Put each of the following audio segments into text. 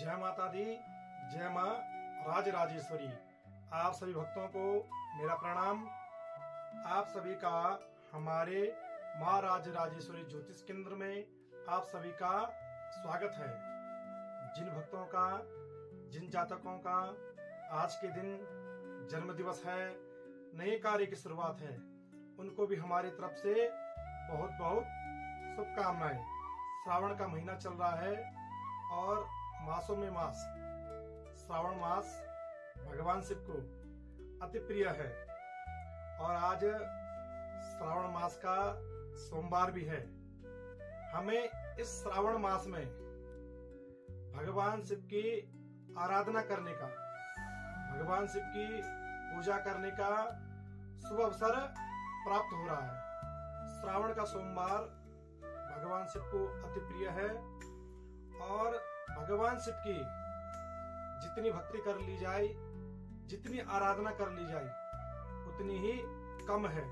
जय माता दी, जय माँ राजराजेश्वरी। आप सभी भक्तों को मेरा प्रणाम। आप सभी का हमारे माँ राजराजेश्वरी ज्योतिष केंद्र में आप सभी का स्वागत है। जिन भक्तों का, जिन जातकों का आज के दिन जन्म दिवस है, नए कार्य की शुरुआत है, उनको भी हमारी तरफ से बहुत बहुत शुभकामनाएं। श्रावण का महीना चल रहा है और मासों में मास श्रावण मास भगवान शिव को अति प्रिय है और आज श्रावण मास का सोमवार भी है। हमें इस श्रावण मास में भगवान शिव की आराधना करने का, भगवान शिव की पूजा करने का शुभ अवसर प्राप्त हो रहा है। श्रावण का सोमवार भगवान शिव को अति प्रिय है और भगवान शिव की जितनी भक्ति कर ली जाए, जितनी आराधना कर ली जाए, उतनी ही कम है।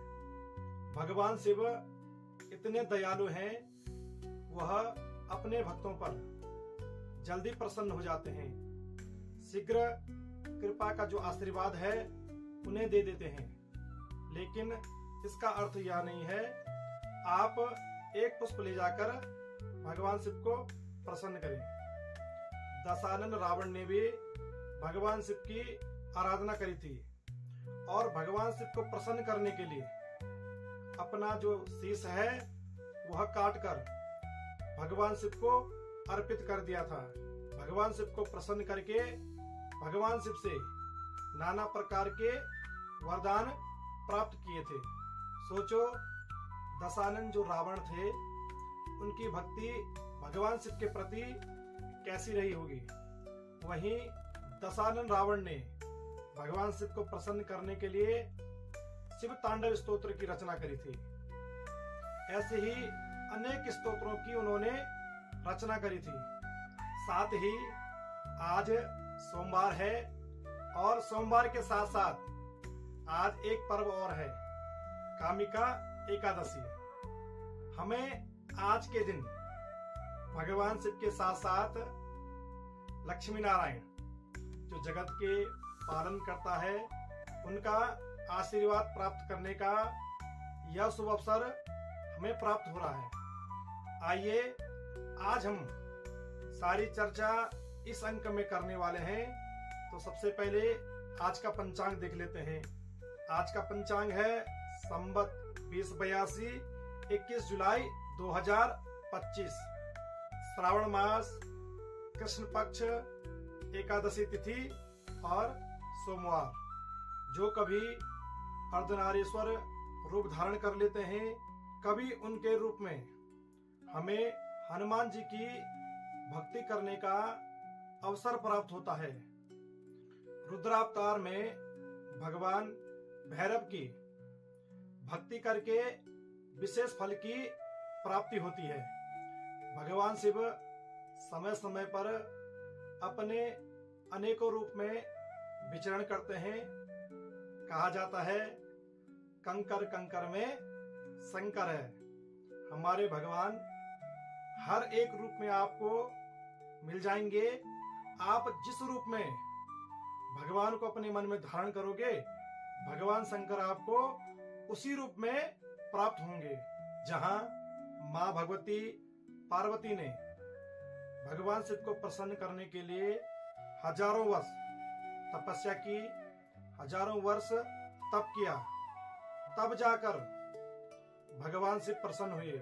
भगवान शिव इतने दयालु हैं, वह अपने भक्तों पर जल्दी प्रसन्न हो जाते हैं। शीघ्र कृपा का जो आशीर्वाद है उन्हें दे देते हैं। लेकिन इसका अर्थ यह नहीं है आप एक पुष्प ले जाकर भगवान शिव को प्रसन्न करें। दशानन रावण ने भी भगवान शिव की आराधना करी थी और भगवान शिव को प्रसन्न करने के लिए अपना जो शीश है वह काटकर भगवान शिव को अर्पित कर दिया था। भगवान शिव को प्रसन्न करके भगवान शिव से नाना प्रकार के वरदान प्राप्त किए थे। सोचो, दशानन जो रावण थे, उनकी भक्ति भगवान शिव के प्रति कैसी रही होगी। वहीं दशानन रावण ने भगवान शिव को प्रसन्न करने के लिए शिव तांडव स्तोत्र की रचना करी थी। ऐसे ही अनेक स्तोत्रों की उन्होंने रचना करी थी। साथ ही आज सोमवार है और सोमवार के साथ साथ आज एक पर्व और है, कामिका एकादशी। हमें आज के दिन भगवान शिव के साथ साथ लक्ष्मी नारायण जो जगत के पालन करता है, उनका आशीर्वाद प्राप्त करने का यह शुभ अवसर हमें प्राप्त हो रहा है। आइए आज हम सारी चर्चा इस अंक में करने वाले हैं। तो सबसे पहले आज का पंचांग देख लेते हैं। आज का पंचांग है संवत 2082, 21 जुलाई 2025, श्रावण मास, कृष्ण पक्ष, एकादशी तिथि और सोमवार। जो कभी अर्धनारीश्वर रूप धारण कर लेते हैं, कभी उनके रूप में हमें हनुमान जी की भक्ति करने का अवसर प्राप्त होता है। रुद्रावतार में भगवान भैरव की भक्ति करके विशेष फल की प्राप्ति होती है। भगवान शिव समय समय पर अपने अनेकों रूप में विचरण करते हैं। कहा जाता है कंकर कंकर में शंकर है। हमारे भगवान हर एक रूप में आपको मिल जाएंगे। आप जिस रूप में भगवान को अपने मन में धारण करोगे, भगवान शंकर आपको उसी रूप में प्राप्त होंगे। जहां मां भगवती पार्वती ने भगवान शिव को प्रसन्न करने के लिए हजारों वर्ष तपस्या की, हजारों वर्ष तप किया, तब जाकर भगवान शिव प्रसन्न हुए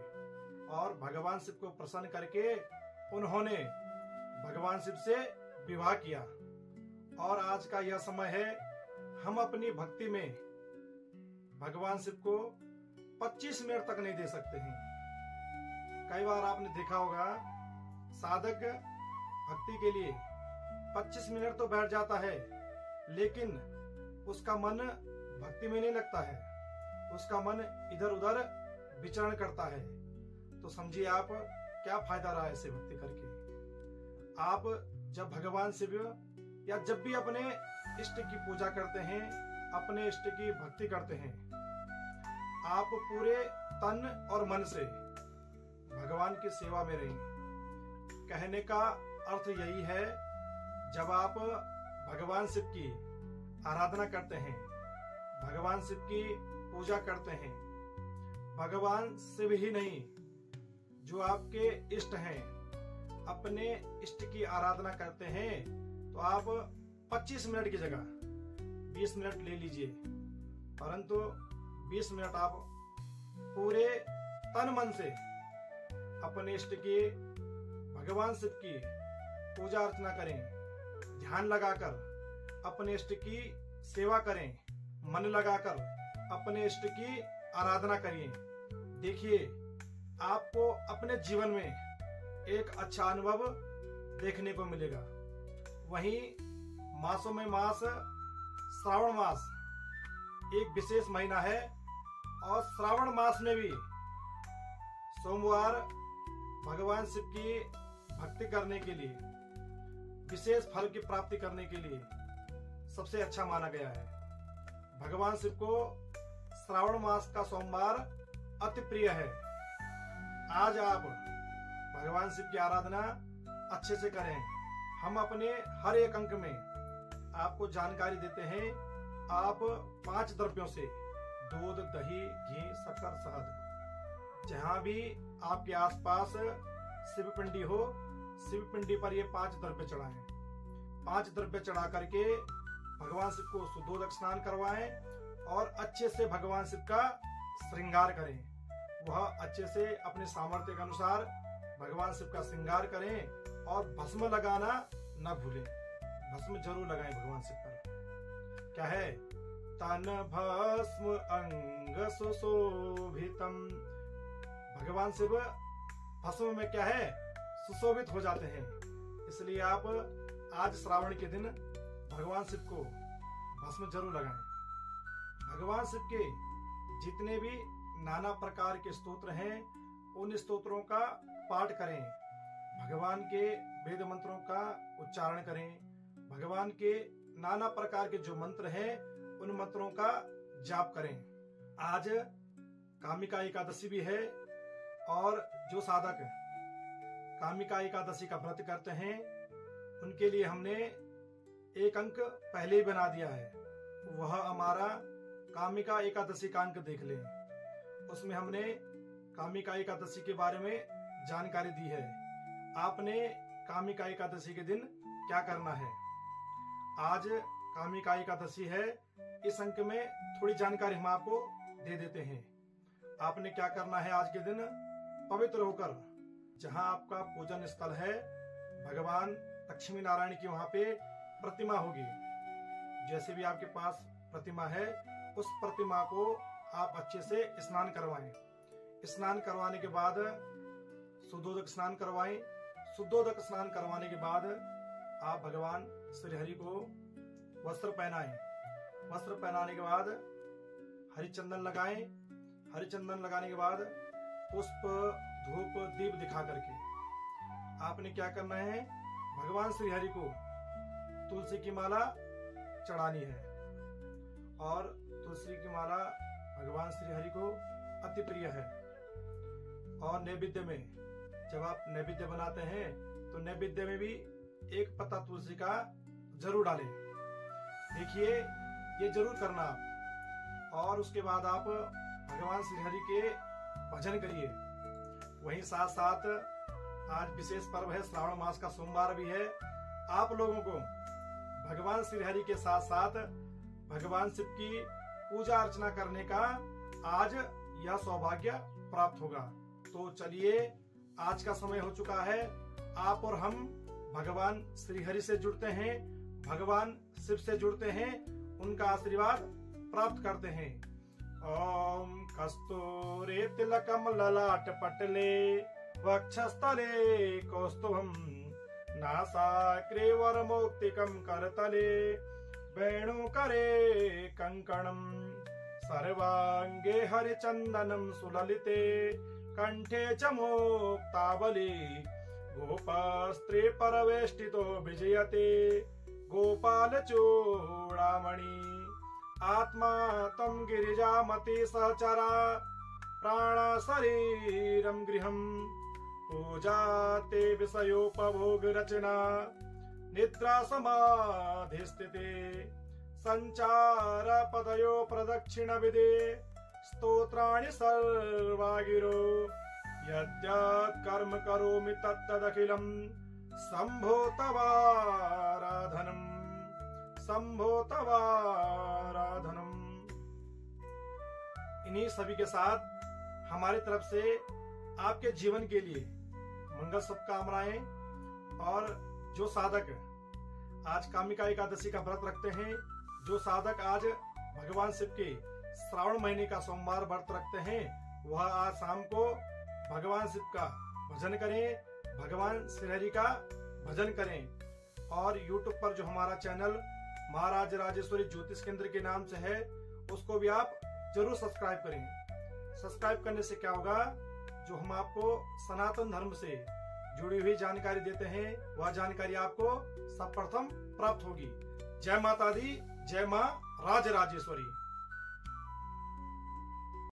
और भगवान शिव को प्रसन्न करके उन्होंने भगवान शिव से विवाह किया। और आज का यह समय है, हम अपनी भक्ति में भगवान शिव को 25 मिनट तक नहीं दे सकते हैं। कई बार आपने देखा होगा, साधक भक्ति के लिए 25 मिनट तो बैठ जाता है, लेकिन उसका मन भक्ति में नहीं लगता है, उसका मन इधर उधर विचरण करता है। तो समझिए आप क्या फायदा रहा है ऐसे भक्ति करके। आप जब भगवान शिव या जब भी अपने इष्ट की पूजा करते हैं, अपने इष्ट की भक्ति करते हैं, आप पूरे तन और मन से भगवान की सेवा में रहें। कहने का अर्थ यही है जब आप भगवान शिव की आराधना करते हैं, भगवान शिव की पूजा करते हैं, भगवान शिव ही नहीं जो आपके इष्ट हैं, अपने इष्ट की आराधना करते हैं, तो आप 25 मिनट की जगह 20 मिनट ले लीजिए, परंतु 20 मिनट आप पूरे तन मन से अपने इष्ट की, भगवान शिव की पूजा अर्चना करें, ध्यान लगाकर अपने इष्ट की सेवा करें, मन लगाकर अपने इष्ट की आराधना करिए। देखिए, आपको अपने जीवन में एक अच्छा अनुभव देखने को मिलेगा। वहीं मासों में मास श्रावण मास एक विशेष महीना है, और श्रावण मास में भी सोमवार भगवान शिव की भक्ति करने के लिए, विशेष फल की प्राप्ति करने के लिए सबसे अच्छा माना गया है। भगवान शिव को श्रावण मास का सोमवार अति प्रिय है। आज आप भगवान शिव की आराधना अच्छे से करें। हम अपने हर एक अंक में आपको जानकारी देते हैं। आप 5 द्रव्यों से, दूध, दही, घी, शक्कर, शहद, जहां भी आपके आसपास शिव पिंडी हो, शिव पिंडी पर ये 5 द्रव्य चढ़ाएं। 5 द्रव्य चढ़ा करके भगवान शिव को शुद्धोदक स्नान करवाएं और अच्छे से भगवान शिव का श्रृंगार करें। वह अच्छे से अपने सामर्थ्य के अनुसार भगवान शिव का श्रृंगार करें और भस्म लगाना न भूलें। भस्म जरूर लगाएं भगवान शिव पर। क्या है? तन भस्म अंग सुशोभितम। भगवान शिव भस्म में क्या है? सुशोभित हो जाते हैं। इसलिए आप आज श्रावण के दिन भगवान शिव को भस्म जरूर लगाएं। भगवान शिव के जितने भी नाना प्रकार के स्तोत्र हैं, उन स्तोत्रों का पाठ करें। भगवान के वेद मंत्रों का उच्चारण करें। भगवान के नाना प्रकार के जो मंत्र हैं, उन मंत्रों का जाप करें। आज कामिका एकादशी भी है, और जो साधक कामिका एकादशी का व्रत करते हैं, उनके लिए हमने एक अंक पहले ही बना दिया है। वह हमारा कामिका एकादशी का अंक देख लें। उसमें हमने कामिका एकादशी के बारे में जानकारी दी है। आपने कामिका एकादशी के दिन क्या करना है। आज कामिका एकादशी है। इस अंक में थोड़ी जानकारी हम आपको दे देते हैं। आपने क्या करना है आज के दिन? पवित्र होकर, जहां आपका पूजन स्थल है, भगवान लक्ष्मी नारायण की वहां पे प्रतिमा होगी। जैसे भी आपके पास प्रतिमा है, उस प्रतिमा को आप अच्छे से स्नान करवाएं। स्नान करवाने के बाद शुद्धोदक स्नान करवाएं। शुद्धोदक स्नान करवाने के बाद आप भगवान श्री हरि को वस्त्र पहनाएं। वस्त्र पहनाने के बाद हरिचंदन लगाएं। हरिचंदन लगाने के बाद पुष्प, धूप, दीप दिखा करके आपने क्या करना है? भगवान श्री हरि को तुलसी की माला चढ़ानी है। और तुलसी की माला भगवान श्री हरि को अति प्रिय है। और नैवेद्य में, जब आप नैवेद्य बनाते हैं, तो नैवेद्य में भी एक पत्ता तुलसी का जरूर डालें। देखिए, ये जरूर करना आप। और उसके बाद आप भगवान श्री हरि के भजन करिए। वहीं साथ साथ आज विशेष पर्व है, श्रावण मास का सोमवार भी है। आप लोगों को भगवान श्री हरि के साथ साथ भगवान शिव की पूजा अर्चना करने का आज यह सौभाग्य प्राप्त होगा। तो चलिए, आज का समय हो चुका है। आप और हम भगवान श्री हरि से जुड़ते हैं, भगवान शिव से जुड़ते हैं, उनका आशीर्वाद प्राप्त करते हैं। ओम कस्तूरी तिलकम ललाट पटले वक्षस्थले कौस्तुभम नासाग्रे वरमौक्तिकं करतले वेणुकरे कंकणम सर्वांगे हरिचंदनम सुललिते कंठे च मुक्तावली गोपास्त्रे परवेष्टितो विजयते गोपाल चूड़ामणि आत्मा तम गिरिजामति सहचरा प्राण शरीरम गृहम पूजा ते विषयोपभोग रचना निद्रा समाधि स्थिते संचार पदयो प्रदक्षिण विदे स्तोत्राणि सर्वागिरो यद्यत् कर्म करोमि तत्तदखिलं शंभो तवाराधनम् शंभो तवाराधनम्। इन्हीं सभी के साथ हमारी तरफ से आपके जीवन के लिए मंगल शुभकामनाएं। और जो साधक आज कामिका एकादशी का व्रत रखते हैं, जो साधक आज भगवान शिव के श्रावण महीने का सोमवार व्रत रखते हैं, वह आज शाम को भगवान शिव का भजन करें, भगवान श्रीहरि का भजन करें। और YouTube पर जो हमारा चैनल महाराज राजेश्वरी ज्योतिष केंद्र के नाम से है, उसको भी आप जरूर सब्सक्राइब करें। सब्सक्राइब करने से क्या होगा, जो हम आपको सनातन धर्म से जुड़ी हुई जानकारी देते हैं, वह जानकारी आपको सर्वप्रथम प्राप्त होगी। जय माता दी, जय मां राज राजेश्वरी।